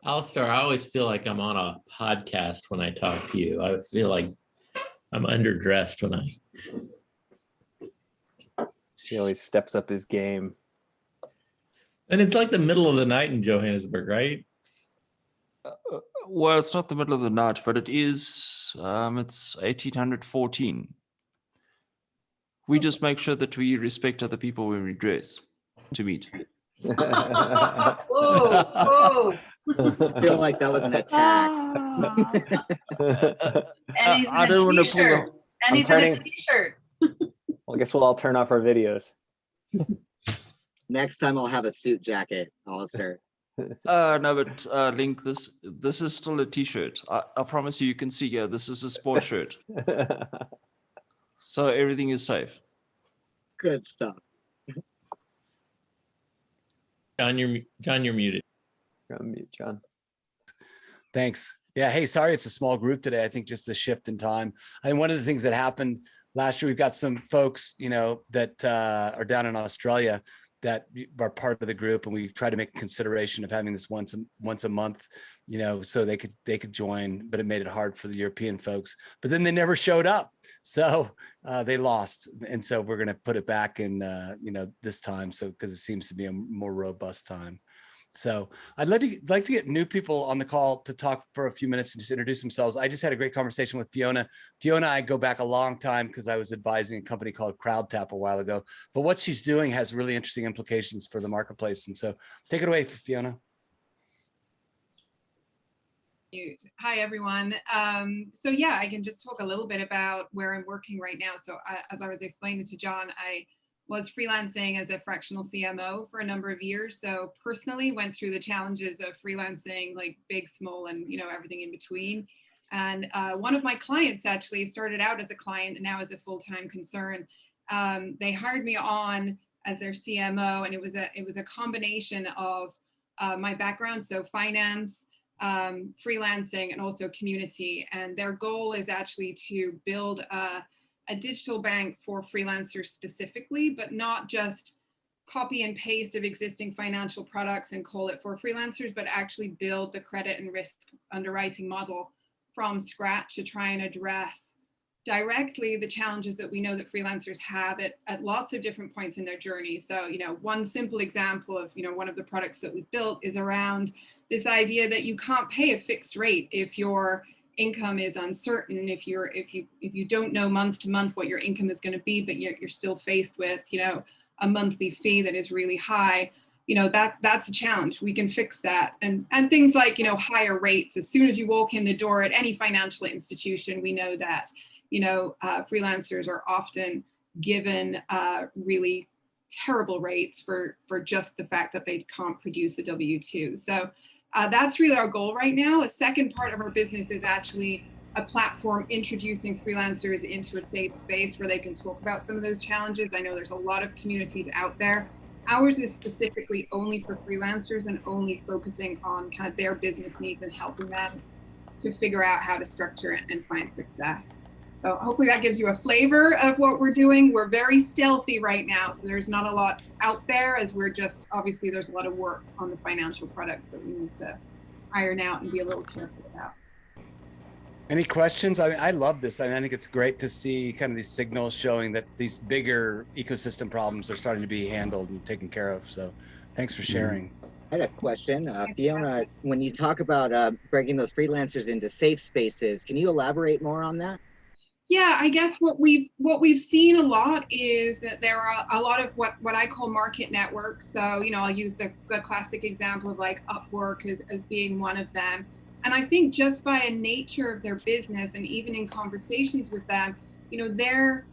Alistair, I always feel like I'm on a podcast when I talk to you. I feel like I'm underdressed when I. He always steps up his game. And it's like the middle of the night in Johannesburg, right? Well, it's not the middle of the night, but it is. It's 1814. We just make sure that we respect other people when we dress to meet. Whoa, whoa. I feel like that was an attack. And he's in I a don't want to pull t-shirt. And he's in a t-shirt. Well, I guess we'll all turn off our videos. Next time I'll have a suit jacket, Alistair. No, but Link, this is still a t-shirt. I promise you can see here, this is a sports shirt. So everything is safe. Good stuff. John, you're muted. You're on mute, John. Thanks. Yeah. Hey, sorry, it's a small group today. I think just the shift in time. I think one of the things that happened last year, we've got some folks, that are down in Australia that are part of the group, and we try to make consideration of having this once a month, so they could join, but it made it hard for the European folks. But then they never showed up, so they lost, and so we're going to put it back in, this time, so because it seems to be a more robust time. So I'd like to get new people on the call to talk for a few minutes and just introduce themselves. I just had a great conversation with Fiona. Fiona, I go back a long time because I was advising a company called CrowdTap a while ago. But what she's doing has really interesting implications for the marketplace. And so take it away, Fiona. Hi, everyone. So yeah, I can just talk a little bit about where I'm working right now. So as I was explaining to John, I was freelancing as a fractional CMO for a number of years. So personally went through the challenges of freelancing, like big, small, and everything in between. And one of my clients actually started out as a client and now as a full-time concern. They hired me on as their CMO, and it was a combination of my background, so finance, freelancing, and also community. And their goal is actually to build a digital bank for freelancers specifically, but not just copy and paste of existing financial products and call it for freelancers, but actually build the credit and risk underwriting model from scratch to try and address directly the challenges that we know that freelancers have at lots of different points in their journey. So, one simple example of, one of the products that we've built is around this idea that you can't pay a fixed rate if your income is uncertain, if you don't know month to month what your income is going to be, but you're still faced with a monthly fee that is really high. That's a challenge. We can fix that. And things like higher rates. As soon as you walk in the door at any financial institution, we know that freelancers are often given really terrible rates for just the fact that they can't produce a W-2. So that's really our goal right now. A second part of our business is actually a platform introducing freelancers into a safe space where they can talk about some of those challenges. I know there's a lot of communities out there. Ours is specifically only for freelancers and only focusing on kind of their business needs and helping them to figure out how to structure it and find success. So hopefully that gives you a flavor of what we're doing. We're very stealthy right now, so there's not a lot out there, as we're just, obviously there's a lot of work on the financial products that we need to iron out and be a little careful about. Any questions? I love this. I think it's great to see kind of these signals showing that these bigger ecosystem problems are starting to be handled and taken care of. So thanks for sharing. I had a question. Fiona, when you talk about breaking those freelancers into safe spaces, can you elaborate more on that? Yeah, I guess what we've seen a lot is that there are a lot of what I call market networks. So, I'll use the classic example of like Upwork as being one of them. And I think just by a nature of their business and even in conversations with them, their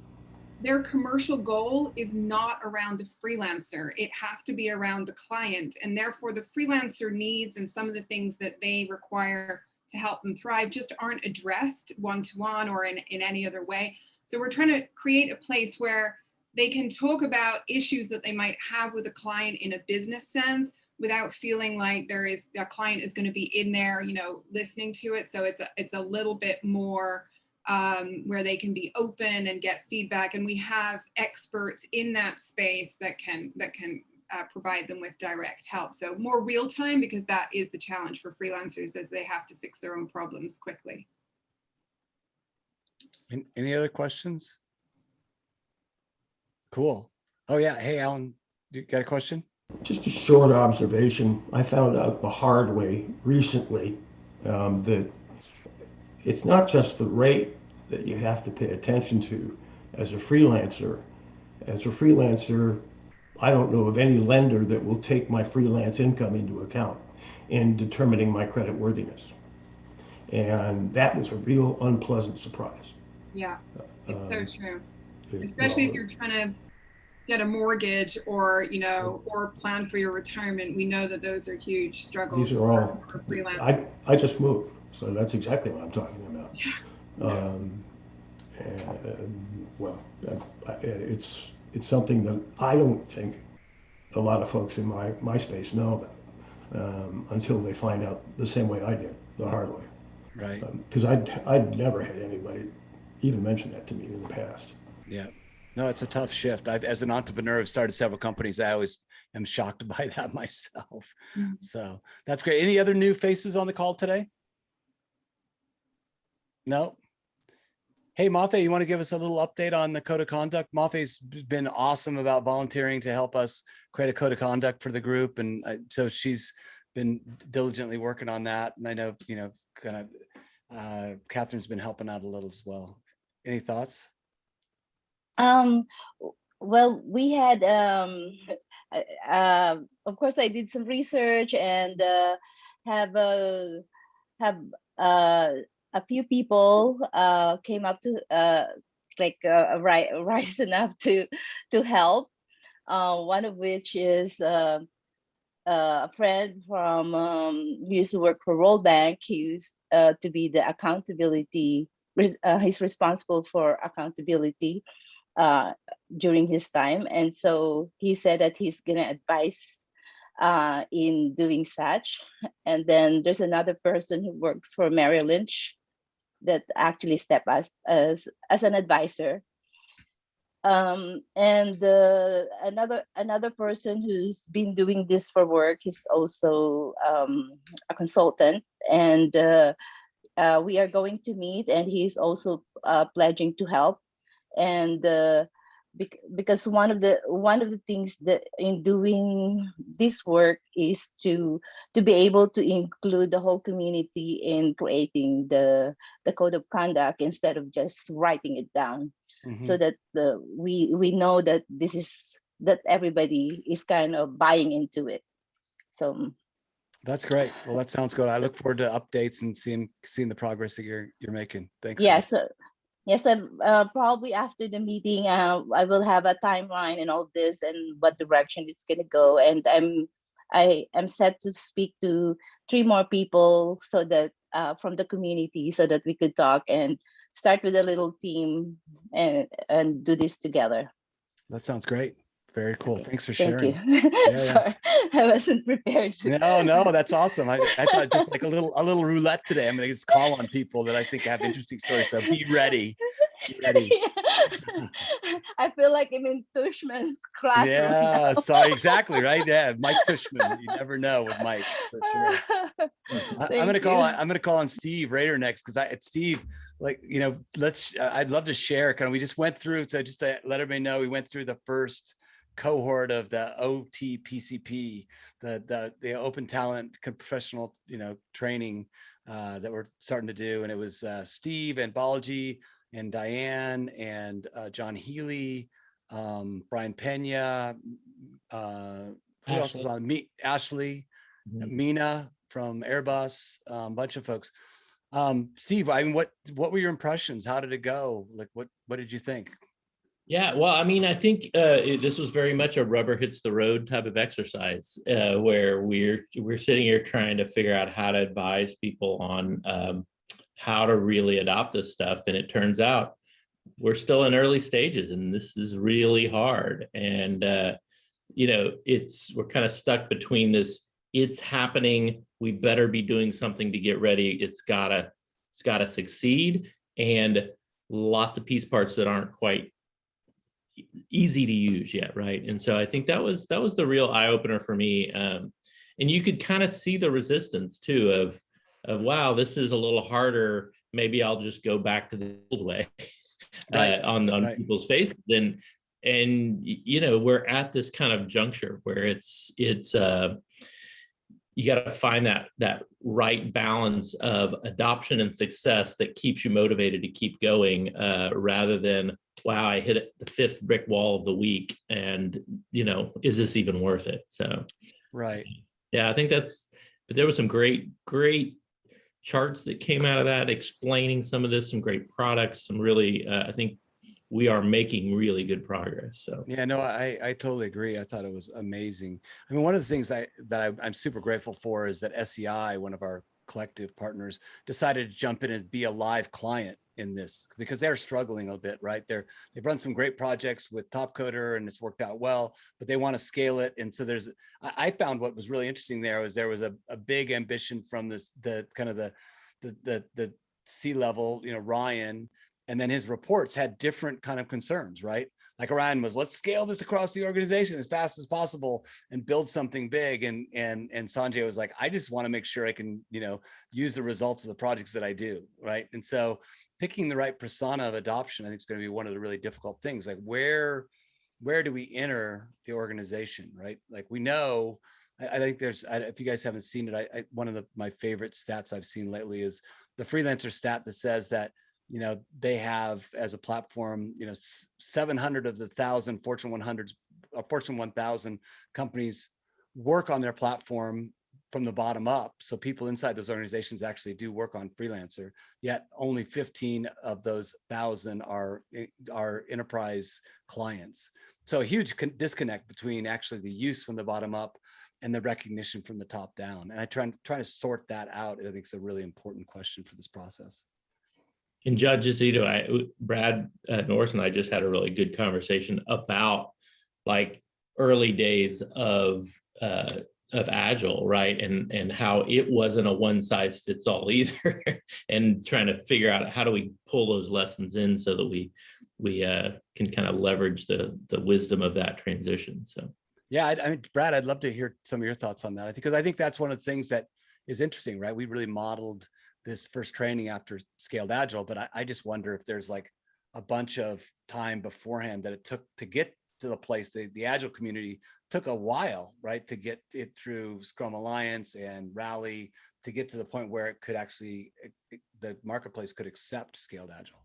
commercial goal is not around the freelancer. It has to be around the client. And therefore the freelancer needs and some of the things that they require to help them thrive just aren't addressed one-to-one or in any other way. So we're trying to create a place where they can talk about issues that they might have with a client in a business sense without feeling like a client is going to be in there, listening to it. So it's a little bit more where they can be open and get feedback. And we have experts in that space that can provide them with direct help. So more real time, because that is the challenge for freelancers, as they have to fix their own problems quickly. Any other questions? Cool. Oh yeah. Hey, Alan, you got a question? Just a short observation. I found out the hard way recently that it's not just the rate that you have to pay attention to as a freelancer. As a freelancer, I don't know of any lender that will take my freelance income into account in determining my credit worthiness. And that was a real unpleasant surprise. Yeah, it's so true. It- Especially if well, you're trying to get a mortgage or, you know, or plan for your retirement. We know that those are huge struggles These are all, for freelancers. I just moved, so that's exactly what I'm talking about. Well, it's something that I don't think a lot of folks in my space know about until they find out the same way I did, the hard way. Right. Because I'd never had anybody even mention that to me in the past. Yeah. No, it's a tough shift. As an entrepreneur, I've started several companies. I always am shocked by that myself. So that's great. Any other new faces on the call today? No. Hey, Mafe, you want to give us a little update on the code of conduct? Mafe's been awesome about volunteering to help us create a code of conduct for the group. And so she's been diligently working on that. And I know, you know, kind of Catherine's been helping out a little as well. Any thoughts? Well, we had, of course, I did some research and have a few people came up to rise enough to help. One of which is a friend from who used to work for World Bank. He used to be the accountability. He's responsible for accountability during his time, and so he said that he's gonna advise in doing such. And then there's another person who works for Merrill Lynch that actually stepped as an advisor. And another person who's been doing this for work is also a consultant, and we are going to meet, and he's also pledging to help. And because one of the things that in doing this work is to be able to include the whole community in creating the code of conduct instead of just writing it down. Mm-hmm. So that we know that that everybody is kind of buying into it. So that's great. Well, that sounds good. I look forward to updates and seeing the progress that you're making. Thanks. Yes. Yes, probably after the meeting, I will have a timeline and all this and what direction it's going to go. And I am set to speak to 3 more people so that from the community, so that we could talk and start with a little team and do this together. That sounds great. Very cool. Thanks for sharing. Thank you. Yeah. Sorry, I wasn't prepared. No, that's awesome. I thought just like a little roulette today. I'm going to just call on people that I think have interesting stories. So be ready. Be ready. Yeah. I feel like I'm in Tushman's classroom. Yeah, sorry, exactly right. Yeah, Mike Tushman. You never know with Mike. For sure. I'm gonna call on Steve Rader next because Steve, like, you know, I'd love to share. Kind of, we just went through. So just to let everybody know, we went through the first cohort of the OTPCP, the Open Talent Professional, you know, training that we're starting to do, and it was Steve and Balaji and Diane and John Healy, Brian Pena, who else was on? Ashley, mm-hmm. Mina from Airbus, a bunch of folks. Steve, I mean, what were your impressions? How did it go? Like, what did you think? Yeah, well, I mean, I think this was very much a rubber hits the road type of exercise where we're sitting here trying to figure out how to advise people on how to really adopt this stuff. And it turns out we're still in early stages and this is really hard. And, you know, we're kind of stuck between this, it's happening, we better be doing something to get ready. It's gotta succeed, and lots of piece parts that aren't quite easy to use yet, right? And so I think that was the real eye opener for me. And you could kind of see the resistance too of wow, this is a little harder. Maybe I'll just go back to the old way on right. people's faces. And you know, we're at this kind of juncture where it's you got to find that right balance of adoption and success that keeps you motivated to keep going, rather than, wow, I hit the 5th brick wall of the week, and you know, is this even worth it? So, Right. yeah, I think but there was some great charts that came out of that explaining some of this, some great products, some really, I think we are making really good progress. So Yeah, no, I totally agree. I thought it was amazing. I mean, one of the things I'm super grateful for is that SEI, one of our collective partners, decided to jump in and be a live client in this, because they're struggling a bit, right? They've run some great projects with Topcoder and it's worked out well, but they want to scale it. And so I found what was really interesting there was a big ambition from the C-level, you know, Ryan. And then his reports had different kind of concerns, right? Like Ryan was, let's scale this across the organization as fast as possible and build something big. And Sanjay was like, I just want to make sure I can, you know, use the results of the projects that I do, right? And so picking the right persona of adoption, I think is going to be one of the really difficult things. Like where do we enter the organization, right? Like we know, I think if you guys haven't seen it, one of my favorite stats I've seen lately is the freelancer stat that says that, you know, they have as a platform, you know, 700 of the 1,000 Fortune 100s, Fortune 1000 companies work on their platform from the bottom up. So people inside those organizations actually do work on Freelancer, yet only 15 of those 1,000 are enterprise clients. So a huge disconnect between actually the use from the bottom up and the recognition from the top down. And I try to sort that out. I think it's a really important question for this process. And judges, you know, Brad Norris and I just had a really good conversation about like early days of Agile, right? And how it wasn't a one size fits all either, and trying to figure out how do we pull those lessons in so that we can kind of leverage the wisdom of that transition. So yeah, I mean, Brad, I'd love to hear some of your thoughts on that. Because I think that's one of the things that is interesting, right? We really modeled this first training after Scaled Agile, but I just wonder if there's like a bunch of time beforehand that it took to get to the place. The Agile community took a while, right, to get it through Scrum Alliance and Rally to get to the point where it could actually, the marketplace could accept Scaled Agile.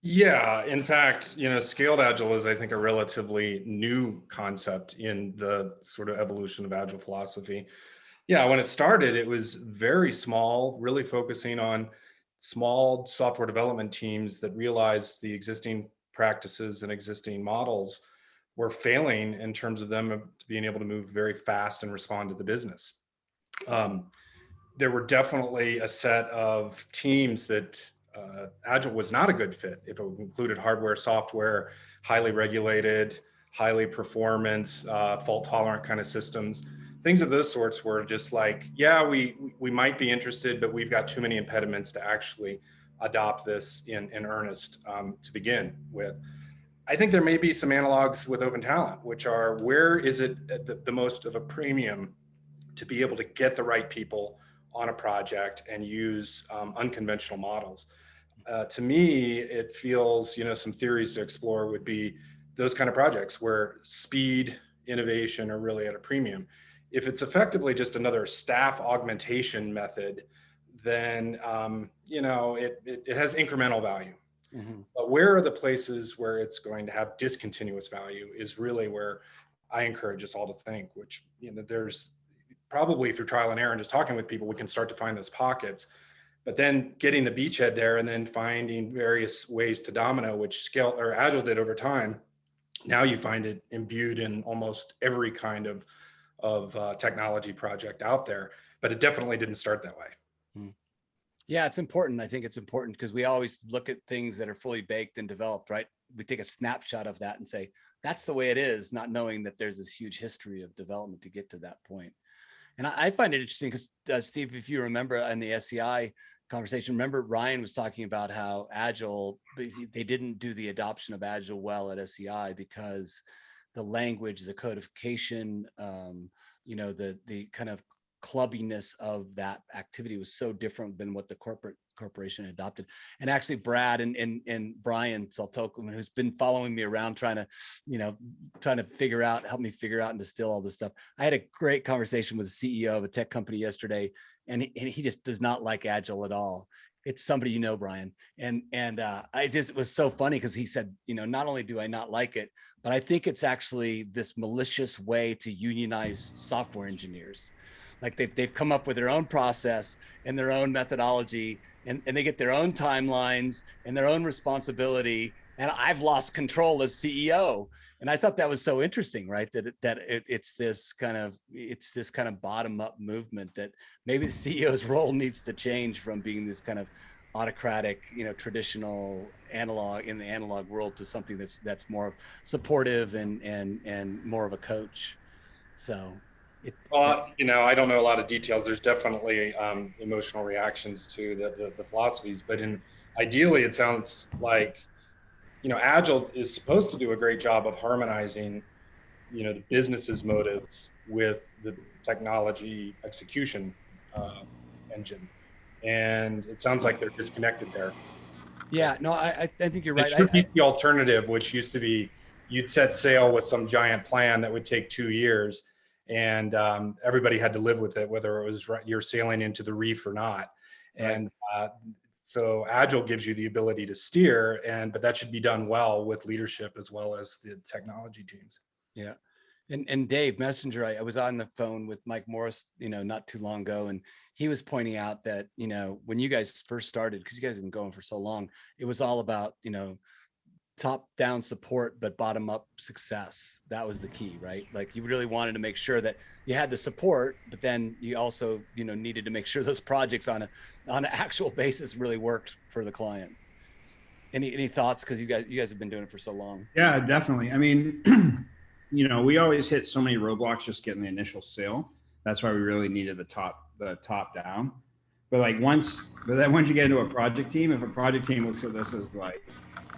Yeah, in fact, you know, Scaled Agile is, I think, a relatively new concept in the sort of evolution of Agile philosophy. Yeah, when it started, it was very small, really focusing on small software development teams that realized the existing practices and existing models were failing in terms of them being able to move very fast and respond to the business. There were definitely a set of teams that Agile was not a good fit if it included hardware, software, highly regulated, highly performance, fault tolerant kind of systems. Things of those sorts were just like, yeah, we might be interested, but we've got too many impediments to actually adopt this in earnest to begin with. I think there may be some analogs with Open Talent, which are where is it at the most of a premium to be able to get the right people on a project and use unconventional models. To me, it feels, you know, some theories to explore would be those kind of projects where speed, innovation are really at a premium. If it's effectively just another staff augmentation method, then you know, it has incremental value. Mm-hmm. But where are the places where it's going to have discontinuous value is really where I encourage us all to think, which, you know, there's probably through trial and error and just talking with people, we can start to find those pockets. But then getting the beachhead there and then finding various ways to domino, which Scale or Agile did over time. Now you find it imbued in almost every kind of technology project out there, but it definitely didn't start that way. Yeah, it's important. I think it's important because we always look at things that are fully baked and developed, right? We take a snapshot of that and say, that's the way it is, not knowing that there's this huge history of development to get to that point. And I find it interesting because Steve, if you remember in the SEI conversation. Remember Ryan was talking about how Agile, they didn't do the adoption of Agile well at SEI because the language, the codification, you know, the kind of clubbiness of that activity was so different than what the corporation adopted. And actually Brad and Brian Saltokum, who's been following me around trying to help me figure out and distill all this stuff. I had a great conversation with the CEO of a tech company yesterday, and he just does not like Agile at all. It's somebody, you know, Brian. And it was so funny because he said, you know, not only do I not like it, but I think it's actually this malicious way to unionize software engineers. Like they've come up with their own process and their own methodology, and they get their own timelines and their own responsibility. And I've lost control as CEO. And I thought that was so interesting, right? It's this kind of bottom up movement that maybe the CEO's role needs to change from being this kind of autocratic, you know, traditional analog in the analog world to something that's more supportive and more of a coach. So. Well, you know, I don't know a lot of details. There's definitely emotional reactions to the philosophies, but ideally, it sounds like, you know, Agile is supposed to do a great job of harmonizing, you know, the business's motives with the technology execution engine, and it sounds like they're disconnected there. Yeah, no, I think you're right. It should be the alternative, which used to be you'd set sail with some giant plan that would take 2 years. And everybody had to live with it, whether it was you're sailing into the reef or not. Right. And so Agile gives you the ability to steer, but that should be done well with leadership as well as the technology teams. Yeah. And Dave Messenger, I was on the phone with Mike Morris, you know, not too long ago, and he was pointing out that, you know, when you guys first started, because you guys have been going for so long, it was all about, you know, top-down support, but bottom-up success. That was the key, right? Like you really wanted to make sure that you had the support, but then you also, you know, needed to make sure those projects on an actual basis really worked for the client. Any thoughts? Because you guys have been doing it for so long. Yeah, definitely. I mean, you know, we always hit so many roadblocks just getting the initial sale. That's why we really needed the top down. But then once you get into a project team, if a project team looks at this as like,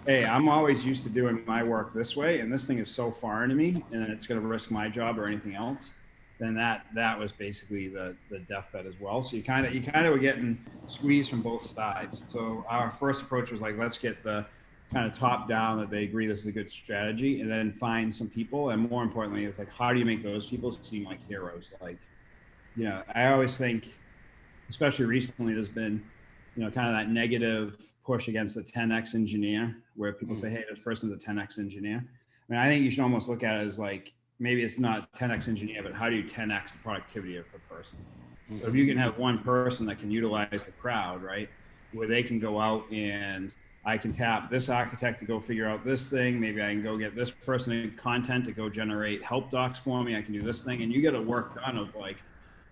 hey, I'm always used to doing my work this way, and this thing is so foreign to me, and then it's going to risk my job or anything else, then that was basically the deathbed as well. So you kind of were getting squeezed from both sides. So our first approach was like, let's get the kind of top down that they agree this is a good strategy, and then find some people. And more importantly, it's like, how do you make those people seem like heroes? Like, you know, I always think, especially recently, there's been, you know, kind of that negative push against the 10x engineer, where people say, hey, this person's a 10x engineer. I mean, I think you should almost look at it as like, maybe it's not 10x engineer, but how do you 10x the productivity of a person? So if you can have one person that can utilize the crowd, right, where they can go out and I can tap this architect to go figure out this thing. Maybe I can go get this person in content to go generate help docs for me. I can do this thing. And you get a work done of like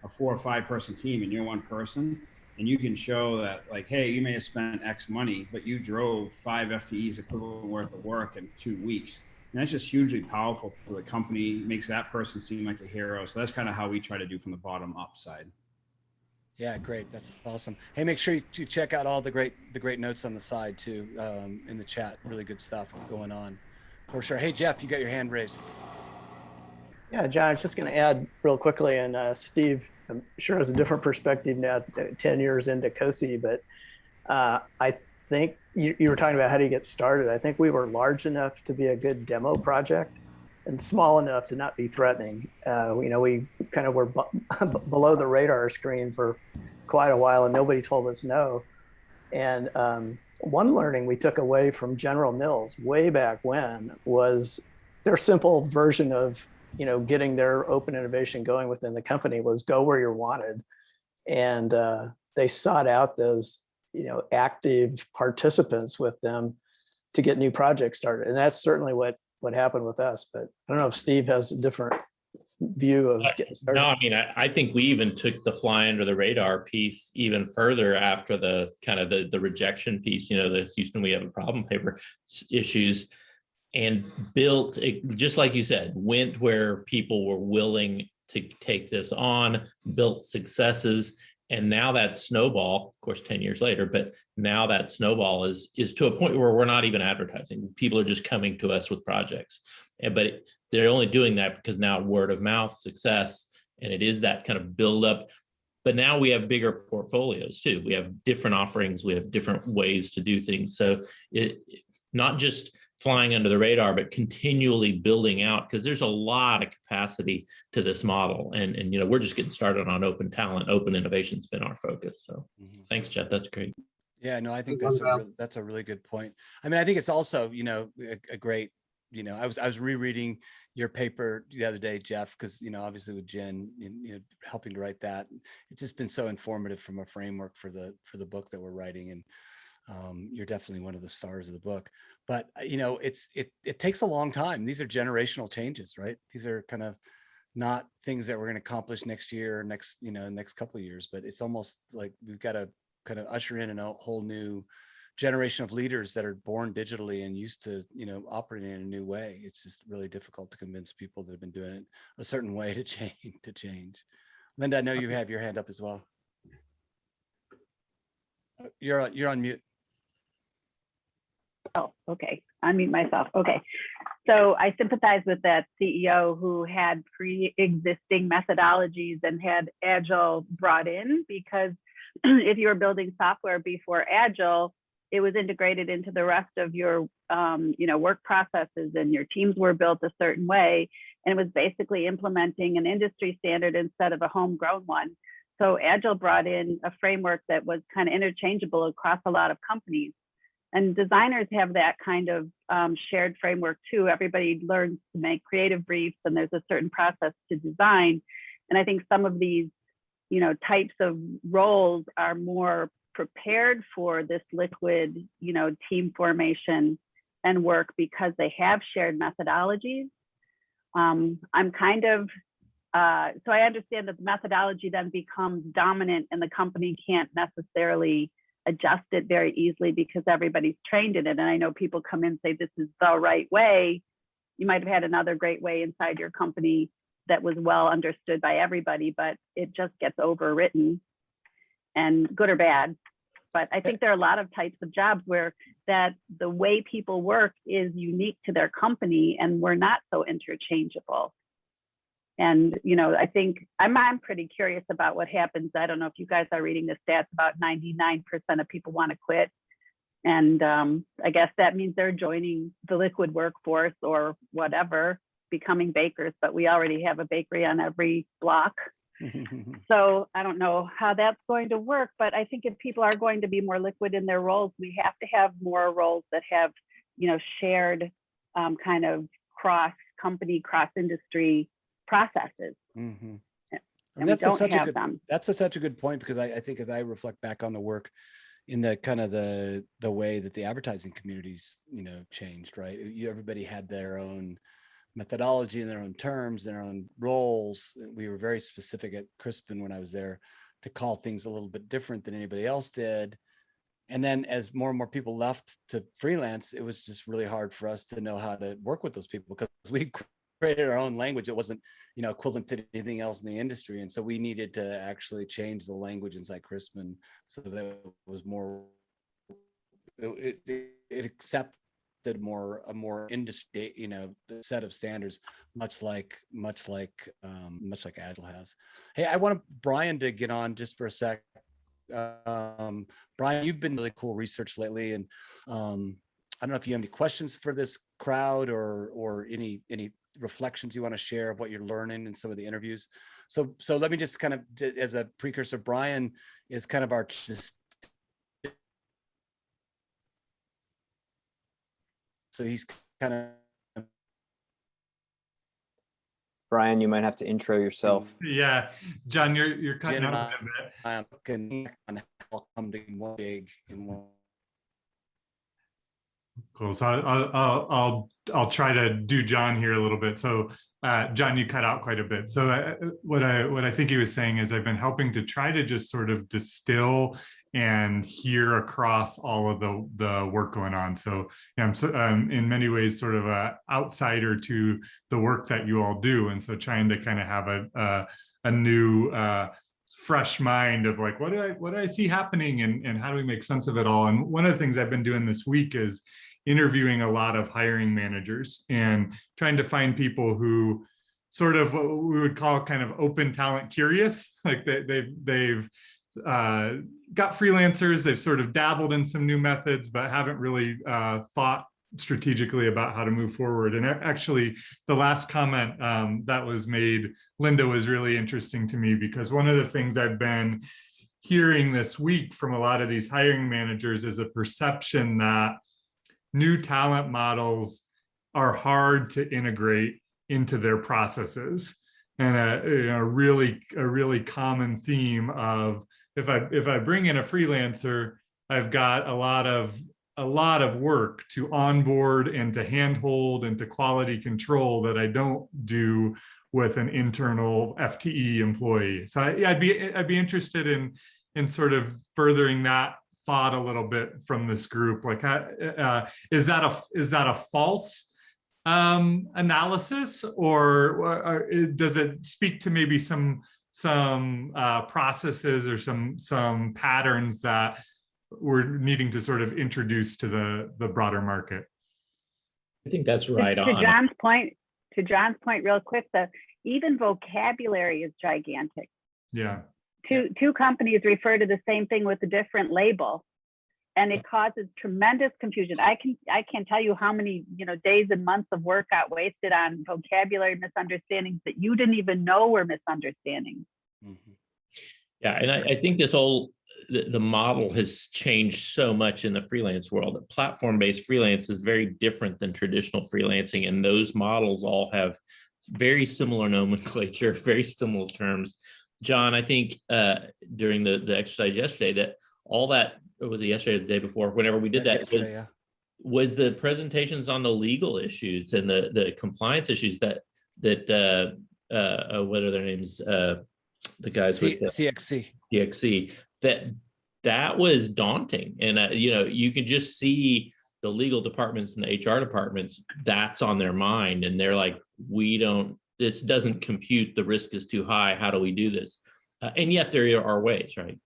a 4 or 5 person team, and you're one person. And you can show that, like, hey, you may have spent X money, but you drove 5 FTEs equivalent worth of work in 2 weeks. And that's just hugely powerful for the company, makes that person seem like a hero. So that's kind of how we try to do from the bottom up side. Yeah, great. That's awesome. Hey, make sure you check out all the great notes on the side too, in the chat. Really good stuff going on for sure. Hey, Jeff, you got your hand raised. Yeah, John, I was just going to add real quickly, and Steve, I'm sure has a different perspective now, 10 years into COSI, but I think you were talking about how do you get started. I think we were large enough to be a good demo project and small enough to not be threatening. You know, we kind of were below the radar screen for quite a while, and nobody told us no. And one learning we took away from General Mills way back when was their simple version of, you know, getting their open innovation going within the company was go where you're wanted. And they sought out those, you know, active participants with them to get new projects started. And that's certainly what happened with us. But I don't know if Steve has a different view of getting started. No, I mean, I think we even took the fly under the radar piece even further after the kind of the rejection piece, you know, the Houston, we have a problem paper issues, and built it, just like you said, went where people were willing to take this on, built successes, And now that snowball, of course, 10 years later, but now that snowball is to a point where we're not even advertising. People are just coming to us with projects. But they're only doing that because now word of mouth success, and it is that kind of build up. But now we have bigger portfolios too. We have different offerings. We have different ways to do things. So it not just flying under the radar, but continually building out, because there's a lot of capacity to this model. And we're just getting started on open talent. Open innovation's been our focus. So thanks, Jeff. That's great. Yeah, no, I think that's a really good point. I mean, I think it's also, a great, I was rereading your paper the other day, Jeff, because, obviously with Jen, helping to write that, it's just been so informative from a framework for the book that we're writing. And you're definitely one of the stars of the book. But, it takes a long time. These are generational changes, right? These are kind of not things that we're going to accomplish next year or next couple of years, but it's almost like we've got to kind of usher in a whole new generation of leaders that are born digitally and used to, operating in a new way. It's just really difficult to convince people that have been doing it a certain way to change. Linda, I know you have your hand up as well. You're on mute. Oh, okay. Unmute myself. Okay. So I sympathize with that CEO who had pre-existing methodologies and had Agile brought in, because if you were building software before Agile, it was integrated into the rest of your work processes, and your teams were built a certain way. And it was basically implementing an industry standard instead of a homegrown one. So Agile brought in a framework that was kind of interchangeable across a lot of companies. And designers have that kind of shared framework too. Everybody learns to make creative briefs, and there's a certain process to design. And I think some of these, types of roles are more prepared for this liquid, team formation and work because they have shared methodologies. I'm kind of, so I understand that the methodology then becomes dominant and the company can't necessarily adjust it very easily because everybody's trained in it. And I know people come in and say, this is the right way. You might have had another great way inside your company that was well understood by everybody, but it just gets overwritten, and good or bad. But I think there are a lot of types of jobs where that the way people work is unique to their company, and we're not so interchangeable. And, I think I'm pretty curious about what happens. I don't know if you guys are reading the stats, about 99% of people want to quit. And I guess that means they're joining the liquid workforce or whatever, becoming bakers, but we already have a bakery on every block. So I don't know how that's going to work, but I think if people are going to be more liquid in their roles, we have to have more roles that have, shared kind of cross-company, cross-industry processes. Mm-hmm. And that's such a good point, because I think if I reflect back on the work in the kind of the way that the advertising communities, changed, right? Everybody had their own methodology and their own terms, their own roles. We were very specific at Crispin when I was there to call things a little bit different than anybody else did. And then as more and more people left to freelance, it was just really hard for us to know how to work with those people, because we created our own language. It wasn't, equivalent to anything else in the industry. And so we needed to actually change the language inside Crispin so that it was more, it accepted a more industry, set of standards, much like Agile has. Hey, I want Brian to get on just for a sec. Brian, you've been really cool research lately, and I don't know if you have any questions for this crowd or any reflections you want to share of what you're learning in some of the interviews. So let me just kind of, as a precursor, Brian is kind of our so he's kind of. Brian, you might have to intro yourself. Yeah, John, you're cutting out a bit. Cool. So I'll try to do John here a little bit. So John, you cut out quite a bit. So what I think he was saying is I've been helping to try to just sort of distill and hear across all of the work going on. So I'm in many ways sort of an outsider to the work that you all do, and so trying to kind of have a new fresh mind of like, what do I see happening, and how do we make sense of it all? And one of the things I've been doing this week is interviewing a lot of hiring managers and trying to find people who sort of what we would call kind of open talent curious, like they've got freelancers, they've sort of dabbled in some new methods, but haven't really thought strategically about how to move forward. And actually, the last comment that was made, Linda, was really interesting to me, because one of the things I've been hearing this week from a lot of these hiring managers is a perception that new talent models are hard to integrate into their processes. And a really common theme of, if I bring in a freelancer, I've got a lot of work to onboard and to handhold and to quality control that I don't do with an internal FTE employee. So I'd be interested in sort of furthering that thought a little bit from this group. Like, is that a false analysis, or does it speak to maybe some processes or some patterns that we're needing to sort of introduce to the broader market? I think that's right on. To John's point, real quick, even vocabulary is gigantic. Yeah. Two companies refer to the same thing with a different label, and it causes tremendous confusion. I can't tell you how many days and months of work got wasted on vocabulary misunderstandings that you didn't even know were misunderstandings. Mm-hmm. Yeah, and I think this whole the model has changed so much in the freelance world. That platform-based freelance is very different than traditional freelancing, and those models all have very similar nomenclature, very similar terms. John, I think during the exercise yesterday, that all that, was it yesterday or the day before, whenever we did that, was the presentations on the legal issues and the compliance issues that what are their names? The guys with CXC, that was daunting. And you could just see the legal departments and the HR departments, that's on their mind, and they're like, this doesn't compute, the risk is too high, how do we do this? And yet there are ways, right?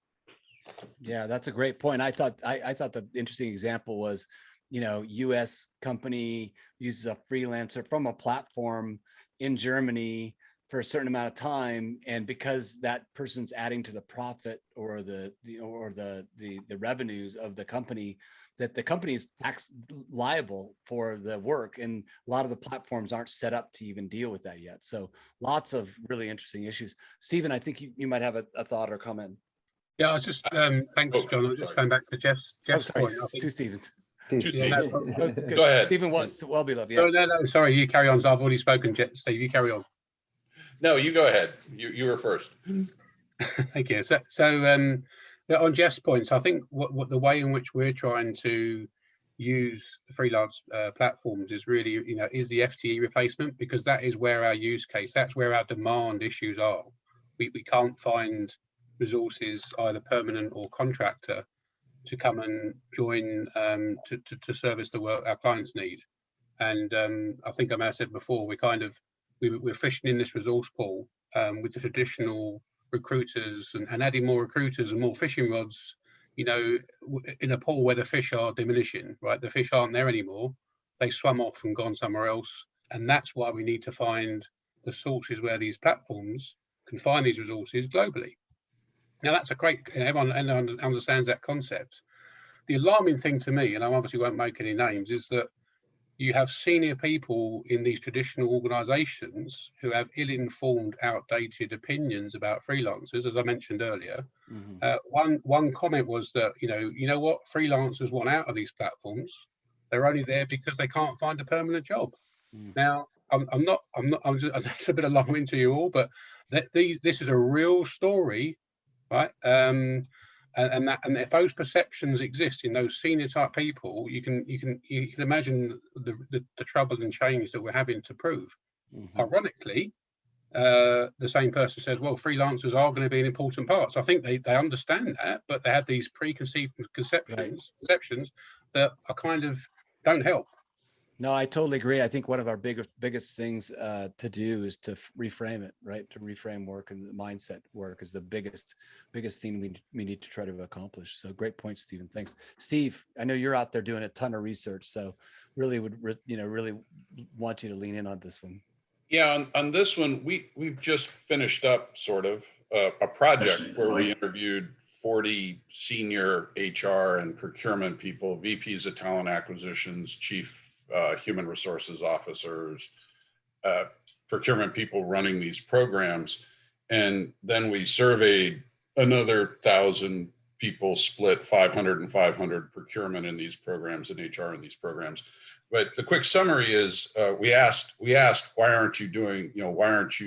Yeah, that's a great point. I thought the interesting example was, US company uses a freelancer from a platform in Germany for a certain amount of time, and because that person's adding to the profit or the revenues of the company, that the company is tax liable for the work, and a lot of the platforms aren't set up to even deal with that yet. So lots of really interesting issues. Stephen, I think you might have a thought or comment. Yeah, I was just thanks, John. I was just going back to Jeff's point. I think, two Stevens. Go ahead. Stephen wants to well-beloved. Yeah. No, sorry, you carry on. So I've already spoken, Steve. You carry on. No, you go ahead. You were first. Thank you. So on Jeff's points, I think what the way in which we're trying to use freelance platforms is really, is the FTE replacement, because that is where our use case, that's where our demand issues are. We can't find resources, either permanent or contractor, to come and join to service the work our clients need. And I think I may have said before, we're fishing in this resource pool with the traditional recruiters and adding more recruiters and more fishing rods, in a pool where the fish are diminishing, right? The fish aren't there anymore. They swam off and gone somewhere else. And that's why we need to find the sources where these platforms can find these resources globally. Now, that's a great, everyone understands that concept. The alarming thing to me, and I obviously won't make any names, is that you have senior people in these traditional organizations who have ill-informed, outdated opinions about freelancers, as I mentioned earlier. Mm-hmm. One comment was that, you know what, freelancers want out of these platforms. They're only there because they can't find a permanent job. Mm. Now, I'm just, that's a bit alarming to you all, but this is a real story, right? And if those perceptions exist in those senior type people, you can imagine the trouble and change that we're having to prove. Mm-hmm. Ironically, the same person says, well, freelancers are going to be an important part. So I think they understand that, but they have these preconceived conceptions that are kind of don't help. No, I totally agree. I think one of our biggest things to do is to reframe it, right? To reframe work, and the mindset work is the biggest thing we need to try to accomplish. So great point, Stephen. Thanks. Steve, I know you're out there doing a ton of research, so really really want you to lean in on this one. Yeah, on this one, we've just finished up sort of a project where we interviewed 40 senior HR and procurement people, VPs of talent acquisitions, chief human resources officers, procurement people running these programs. And then we surveyed another 1,000 people, split 500 and 500 procurement in these programs and HR in these programs. But the quick summary is we asked, why aren't you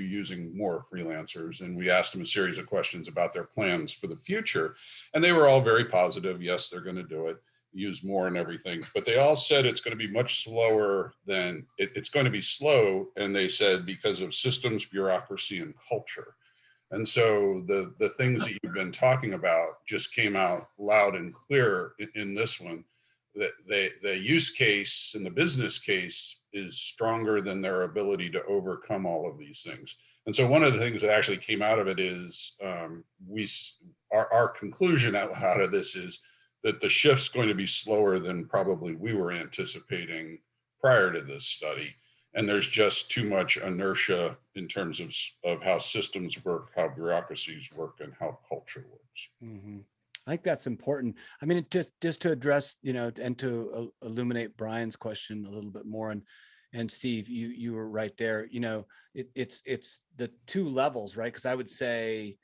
using more freelancers? And we asked them a series of questions about their plans for the future. And they were all very positive. Yes, they're going to do it, use more and everything. But they all said it's going to be much slower than, it's going to be slow. And they said because of systems, bureaucracy, and culture. And so the things that you've been talking about just came out loud and clear in this one. That the use case and the business case is stronger than their ability to overcome all of these things. And so one of the things that actually came out of it is our conclusion out of this is that the shift's going to be slower than probably we were anticipating prior to this study. And there's just too much inertia in terms of how systems work, how bureaucracies work, and how culture works. Mm-hmm. I think that's important. I mean, just to address, and to illuminate Brian's question a little bit more, and Steve, you were right there. It's the two levels, right? Because I would say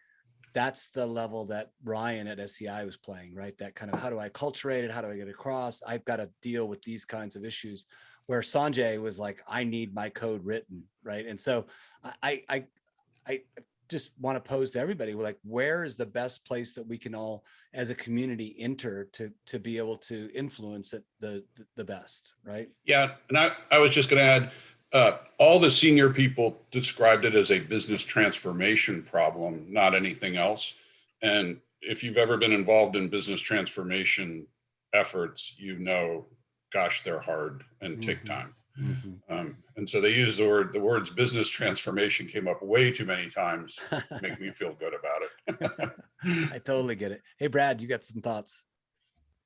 that's the level that Ryan at SEI was playing, right? That kind of, how do I culturate it? How do I get across? I've got to deal with these kinds of issues. Where Sanjay was like, I need my code written, right? And so I just want to pose to everybody, like, where is the best place that we can all as a community enter to be able to influence it the best, right? Yeah, and I was just going to add, all the senior people described it as a business transformation problem, not anything else. And if you've ever been involved in business transformation efforts, gosh, they're hard and take time. Mm-hmm. And so they use the words business transformation came up way too many times to make me feel good about it. I totally get it. Hey, Brad, you got some thoughts?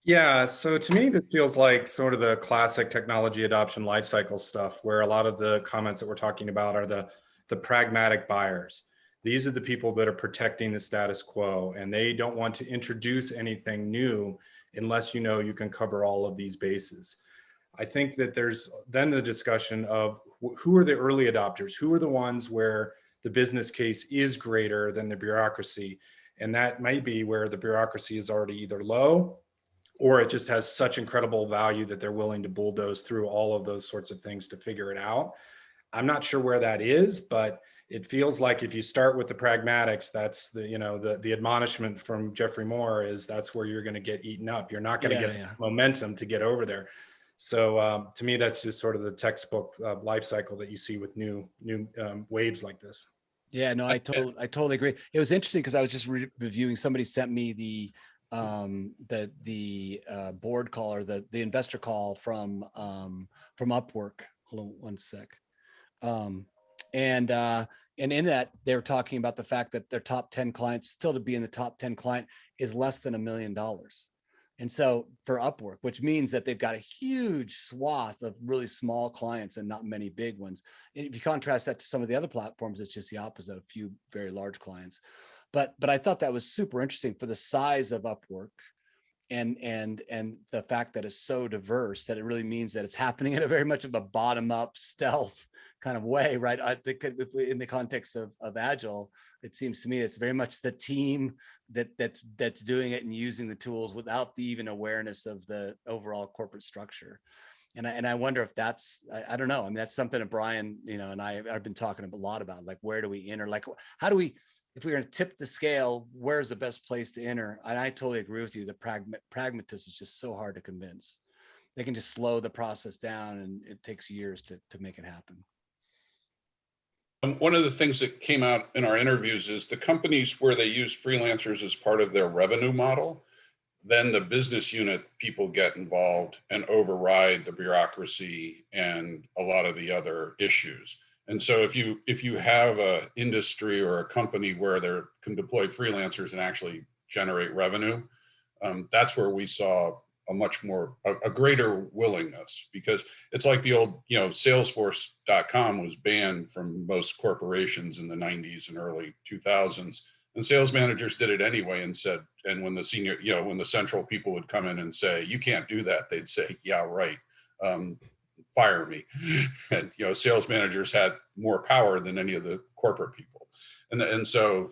Yeah, so to me, this feels like sort of the classic technology adoption lifecycle stuff, where a lot of the comments that we're talking about are the pragmatic buyers. These are the people that are protecting the status quo, and they don't want to introduce anything new unless you can cover all of these bases. I think that there's then the discussion of who are the early adopters, who are the ones where the business case is greater than the bureaucracy. And that might be where the bureaucracy is already either low, or it just has such incredible value that they're willing to bulldoze through all of those sorts of things to figure it out. I'm not sure where that is, but it feels like if you start with the pragmatics, that's the admonishment from Jeffrey Moore is that's where you're going to get eaten up. You're not going to get momentum to get over there. So to me, that's just sort of the textbook life cycle that you see with new waves like this. Yeah, no, I totally agree. It was interesting because I was just reviewing. Somebody sent me the board call or the investor call from Upwork. Hold on one sec. And in that they were talking about the fact that their top 10 clients, still to be in the top 10 client, is less than $1 million. And so for Upwork, which means that they've got a huge swath of really small clients and not many big ones. And if you contrast that to some of the other platforms, it's just the opposite, a few very large clients. But I thought that was super interesting for the size of Upwork and the fact that it's so diverse that it really means that it's happening in a very much of a bottom-up stealth kind of way, right? I think in the context of Agile, it seems to me it's very much the team that's doing it and using the tools without the even awareness of the overall corporate structure. And I wonder if that's, I don't know. I mean, that's something that Brian, and I've been talking a lot about, like, where do we enter? Like, how do we, if we're going to tip the scale, where's the best place to enter? And I totally agree with you. The pragmatist is just so hard to convince. They can just slow the process down, and it takes years to make it happen. One of the things that came out in our interviews is the companies where they use freelancers as part of their revenue model, then the business unit people get involved and override the bureaucracy and a lot of the other issues. And so if you have a industry or a company where they can deploy freelancers and actually generate revenue, that's where we saw a greater willingness, because it's like the old, Salesforce.com was banned from most corporations in the 90s and early 2000s. And sales managers did it anyway and said, and when the central people would come in and say, you can't do that, they'd say, yeah, right. Fire me. And, sales managers had more power than any of the corporate people. And so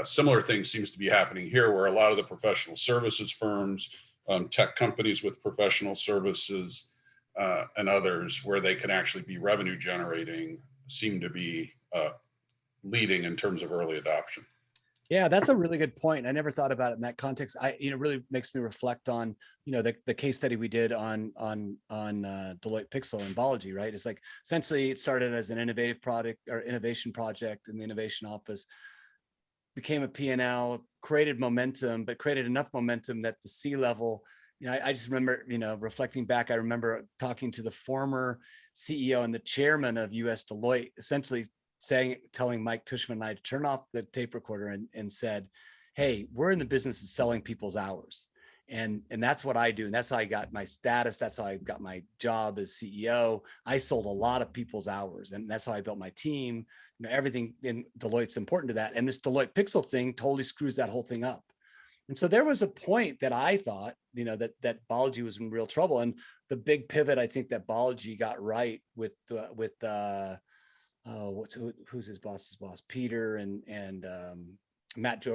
similar things seems to be happening here, where a lot of the professional services firms, tech companies with professional services and others where they can actually be revenue generating seem to be leading in terms of early adoption. Yeah, that's a really good point. I never thought about it in that context. Really makes me reflect on, the case study we did on Deloitte Pixel and Balaji, right? It's like, essentially it started as an innovative product or innovation project in the innovation office, became a P&L, created momentum, but created enough momentum that the C-level, I just remember, reflecting back, I remember talking to the former CEO and the chairman of US Deloitte, essentially telling Mike Tushman and I to turn off the tape recorder and said, hey, we're in the business of selling people's hours. And that's what I do. And that's how I got my status. That's how I got my job as CEO. I sold a lot of people's hours, and that's how I built my team. Everything in Deloitte's important to that. And this Deloitte Pixel thing totally screws that whole thing up. And so there was a point that I thought, that Balaji was in real trouble. And the big pivot, I think, that Balaji got right with who's his boss's boss, Peter and Matt.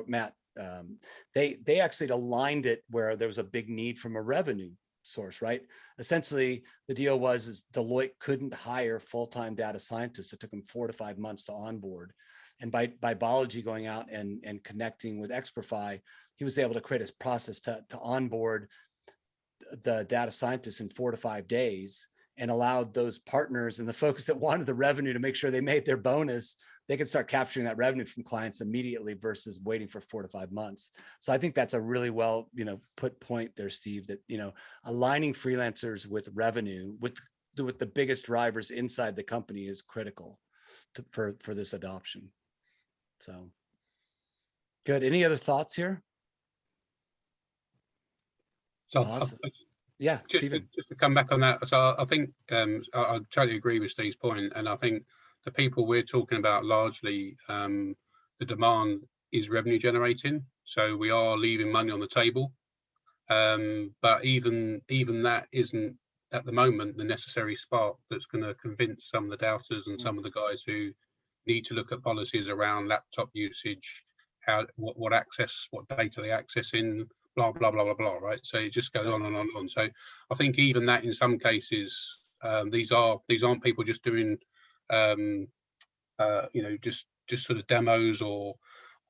They actually aligned it where there was a big need from a revenue source, right? Essentially, the deal was Deloitte couldn't hire full-time data scientists. It took them 4 to 5 months to onboard. And by Balaji going out and connecting with Experfy, he was able to create a process to onboard the data scientists in 4 to 5 days, and allowed those partners and the folks that wanted the revenue to make sure they made their bonus, they could start capturing that revenue from clients immediately versus waiting for 4 to 5 months. So I think that's a really well, put point there, Steve, that, aligning freelancers with revenue, with the biggest drivers inside the company is critical for this adoption. So good. Any other thoughts here? So awesome. Yeah, Stephen. Just to come back on that, so I think I totally agree with Steve's point, and I think the people we're talking about largely, the demand is revenue generating, so we are leaving money on the table, but even that isn't at the moment the necessary spark that's going to convince some of the doubters and some of the guys who need to look at policies around laptop usage, what data they access in. Blah, blah, blah, blah, blah, right? So it just goes on and on and on. So I think even that in some cases, these aren't people just doing, just sort of demos or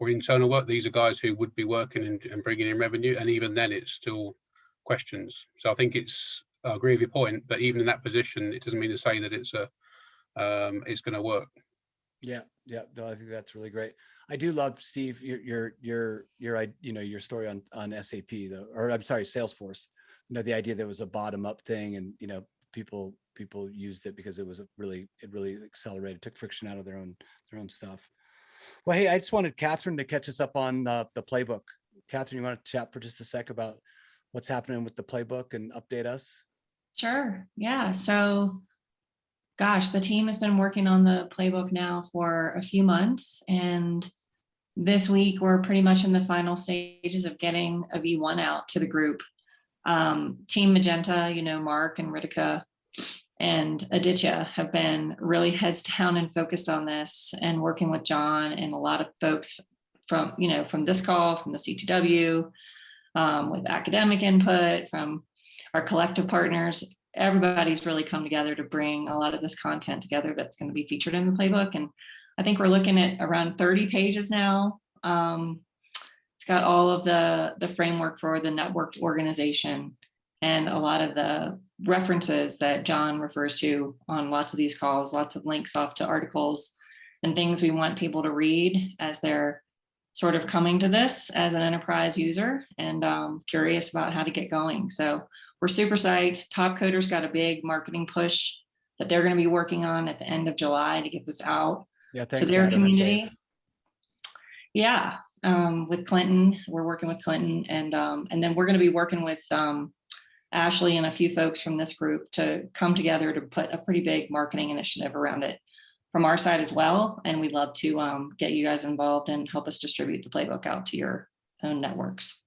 internal work. These are guys who would be working and bringing in revenue. And even then it's still questions. So I think I agree with your point, but even in that position, it doesn't mean to say that it's going to work. Yeah. No, I think that's really great. I do love, Steve, your story on SAP though, or I'm sorry, Salesforce. The idea that it was a bottom up thing, and people used it because it really accelerated, took friction out of their own stuff. Well, hey, I just wanted Catherine to catch us up on the playbook. Catherine, you want to chat for just a sec about what's happening with the playbook and update us? Sure. Yeah. So gosh, the team has been working on the playbook now for a few months, and this week we're pretty much in the final stages of getting a V1 out to the group. Team Magenta, Mark and Ritika and Aditya have been really heads down and focused on this, and working with John and a lot of folks from this call, from the CTW, with academic input from our collective partners. Everybody's really come together to bring a lot of this content together that's going to be featured in the playbook. And I think we're looking at around 30 pages now. It's got all of the framework for the networked organization and a lot of the references that John refers to on lots of these calls, lots of links off to articles and things we want people to read as they're sort of coming to this as an enterprise user and curious about how to get going. So we're super psyched. Top Coder's got a big marketing push that they're going to be working on at the end of July to get this out Yeah, to thanks, their Adam and community. Dave. Yeah, with Clinton, we're working with Clinton, and then we're going to be working with Ashley and a few folks from this group to come together to put a pretty big marketing initiative around it from our side as well. And we'd love to get you guys involved and help us distribute the playbook out to your own networks.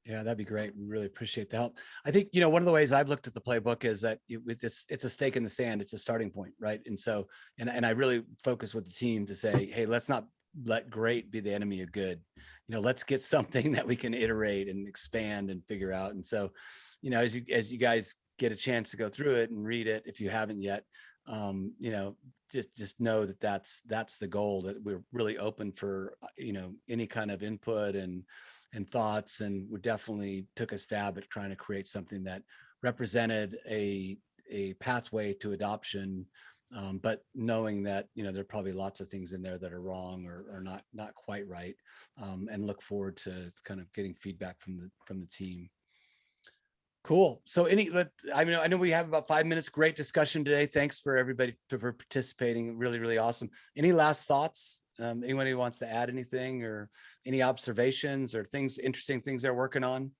Yeah, that'd be great. We really appreciate the help. I think, you know, one of the ways I've looked at the playbook is that it's a stake in the sand. It's a starting point, right? And so, and I really focus with the team to say, hey, let's not let great be the enemy of good. You know, let's get something that we can iterate and expand and figure out. And so, you know, as you guys get a chance to go through it and read it, if you haven't yet, you know, just know that that's the goal, that we're really open for, you know, any kind of input and thoughts. And we definitely took a stab at trying to create something that represented a pathway to adoption, but knowing that, you know, there are probably lots of things in there that are wrong or not quite right, and look forward to kind of getting feedback from the team. Cool. So I know we have about 5 minutes. Great discussion today. Thanks for everybody for participating. Really, really awesome. Any last thoughts? Anybody who wants to add anything or any observations or interesting things they're working on?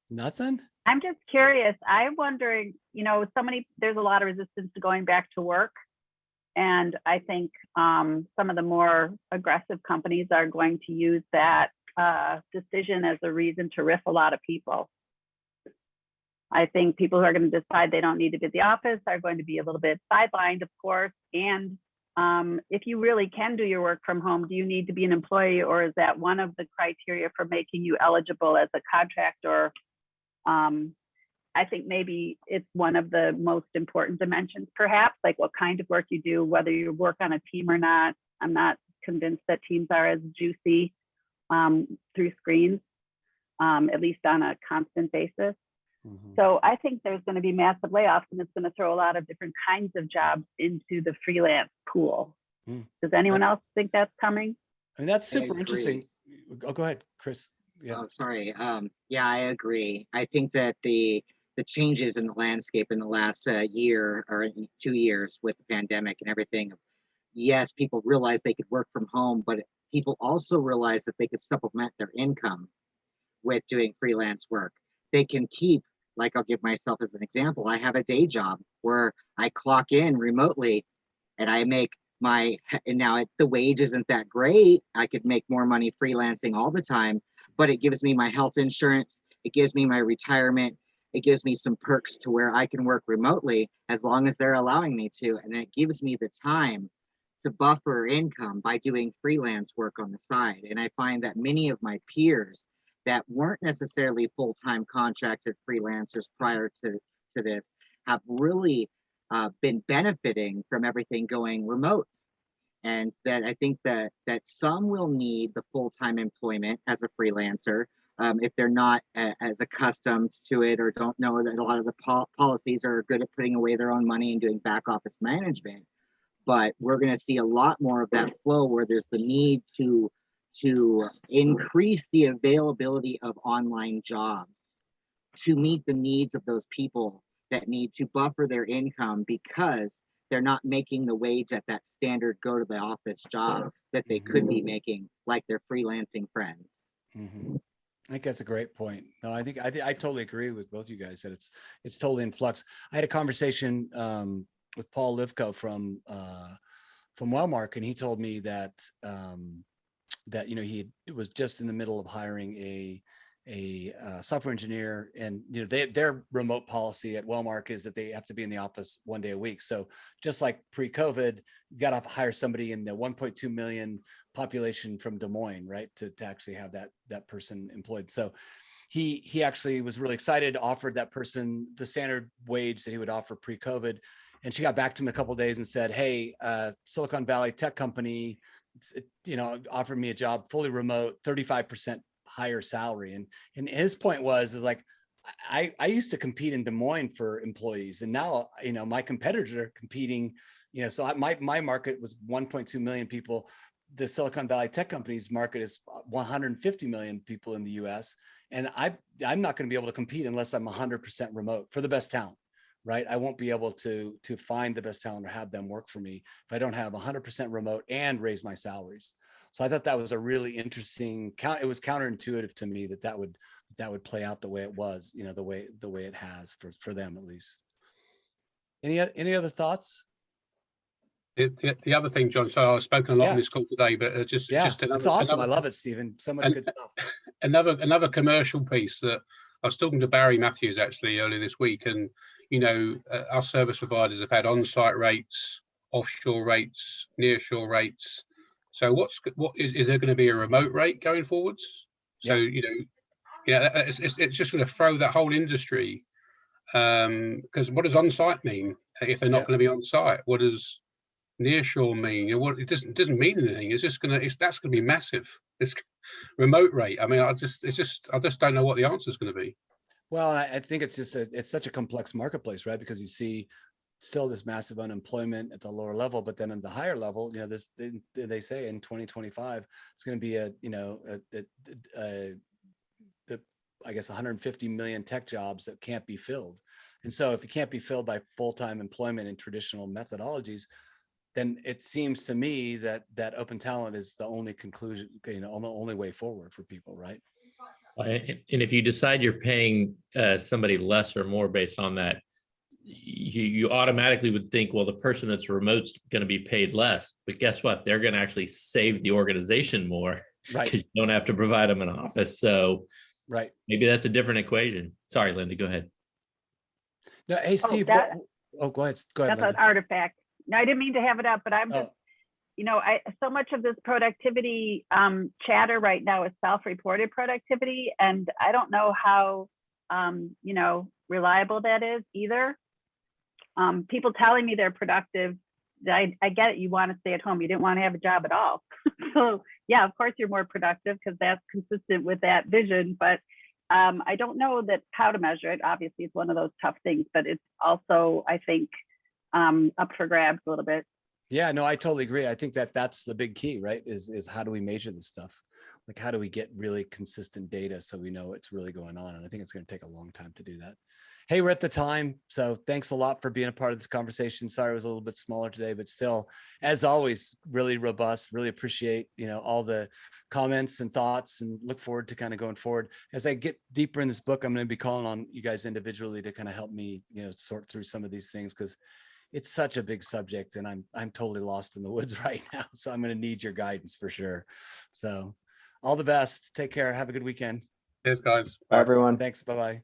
Nothing? I'm just curious. I'm wondering, you know, there's a lot of resistance to going back to work. And I think some of the more aggressive companies are going to use that decision as a reason to riff a lot of people. I think people who are going to decide they don't need to be at the office are going to be a little bit sidelined, of course. And if you really can do your work from home, do you need to be an employee, or is that one of the criteria for making you eligible as a contractor? I think maybe it's one of the most important dimensions, perhaps, like what kind of work you do, whether you work on a team or not. I'm not convinced that teams are as juicy through screens, at least on a constant basis. Mm-hmm. So I think there's going to be massive layoffs, and it's going to throw a lot of different kinds of jobs into the freelance pool. Does anyone else think that's coming? I mean, that's I super agree. interesting. Oh, go ahead, Chris. Yeah. Oh, sorry. Yeah, I agree. I think that the changes in the landscape in the last year or 2 years with the pandemic and everything, yes, people realized they could work from home, but people also realized that they could supplement their income with doing freelance work. They can keep, like, I'll give myself as an example. I have a day job where I clock in remotely and I make and now the wage isn't that great. I could make more money freelancing all the time, but it gives me my health insurance. It gives me my retirement. It gives me some perks to where I can work remotely as long as they're allowing me to. And it gives me the time to buffer income by doing freelance work on the side. And I find that many of my peers that weren't necessarily full-time contracted freelancers prior to this have really been benefiting from everything going remote. And that I think that some will need the full-time employment as a freelancer if they're not as accustomed to it or don't know that a lot of the policies are good at putting away their own money and doing back office management. But we're going to see a lot more of that flow where there's the need to increase the availability of online jobs to meet the needs of those people that need to buffer their income because they're not making the wage at that standard go to the office job that they could be making, like their freelancing friends. Mm-hmm. I think that's a great point. No, I think I totally agree with both you guys that it's totally in flux. I had a conversation with Paul Livko from Wellmark, and he told me that you know, he was just in the middle of hiring a software engineer, and you know, their remote policy at Wellmark is that they have to be in the office 1 day a week. So just like pre-COVID, you got to hire somebody in the 1.2 million population from Des Moines, right, to actually have that person employed. So he actually was really excited, offered that person the standard wage that he would offer pre-COVID. And she got back to him in a couple of days and said, hey, Silicon Valley tech company, you know, offered me a job fully remote, 35% higher salary. And his point was like, I used to compete in Des Moines for employees, and now, you know, my competitors are competing You know, so my market was 1.2 million people. The Silicon Valley tech companies market is 150 million people in the US. And I'm not going to be able to compete unless I'm 100% remote for the best talent, right? I won't be able to find the best talent or have them work for me if I don't have 100% remote and raise my salaries. So I thought that was a really interesting it was counterintuitive to me that would play out the way it was, you know, the way it has for them at least. Any other thoughts? The other thing, John, so I've spoken a lot Yeah. on this call today, but just That's awesome. I love it, Stephen. So much good stuff. Another commercial piece that I was talking to Barry Matthews actually earlier this week, and you know, our service providers have had on-site rates, offshore rates, nearshore rates. So what is there going to be a remote rate going forwards? So you know, it's just going to throw that whole industry. Because what does on-site mean if they're not going to be on site? What does nearshore mean? You know, what it doesn't mean anything. It's just that's gonna be massive. This remote rate. I mean, I just don't know what the answer is going to be. Well, I think it's just it's such a complex marketplace, right? Because you see still this massive unemployment at the lower level, but then at the higher level, you know, they say in 2025 it's going to be I guess 150 million tech jobs that can't be filled. And so if it can't be filled by full-time employment in traditional methodologies, then it seems to me that open talent is the only conclusion, you know, the only way forward for people, right? And if you decide you're paying somebody less or more based on that, you automatically would think, well, the person that's remote's going to be paid less. But guess what? They're going to actually save the organization more, right? Because you don't have to provide them an office. So right, maybe that's a different equation. Sorry, Linda, go ahead. No, hey, Steve. Go ahead. Go ahead. That's Linda. an artifact. No, I didn't mean to have it up, but I'm just, you know, so much of this productivity chatter right now is self-reported productivity, and I don't know how, you know, reliable that is either. People telling me they're productive, I get it. You want to stay at home. You didn't want to have a job at all. So yeah, of course you're more productive because that's consistent with that vision. But I don't know that how to measure it. Obviously, it's one of those tough things, but it's also, I think, up for grabs a little bit. Yeah, no, I totally agree. I think that's the big key, right? Is how do we measure this stuff? Like, how do we get really consistent data so we know what's really going on? And I think it's going to take a long time to do that. Hey, we're at the time. So thanks a lot for being a part of this conversation. Sorry, it was a little bit smaller today, but still, as always, really robust. Really appreciate, you know, all the comments and thoughts, and look forward to kind of going forward. As I get deeper in this book, I'm going to be calling on you guys individually to kind of help me, you know, sort through some of these things, because it's such a big subject and I'm totally lost in the woods right now. So I'm going to need your guidance for sure. So all the best. Take care. Have a good weekend. Cheers, guys. Bye, everyone. Thanks. Bye-bye.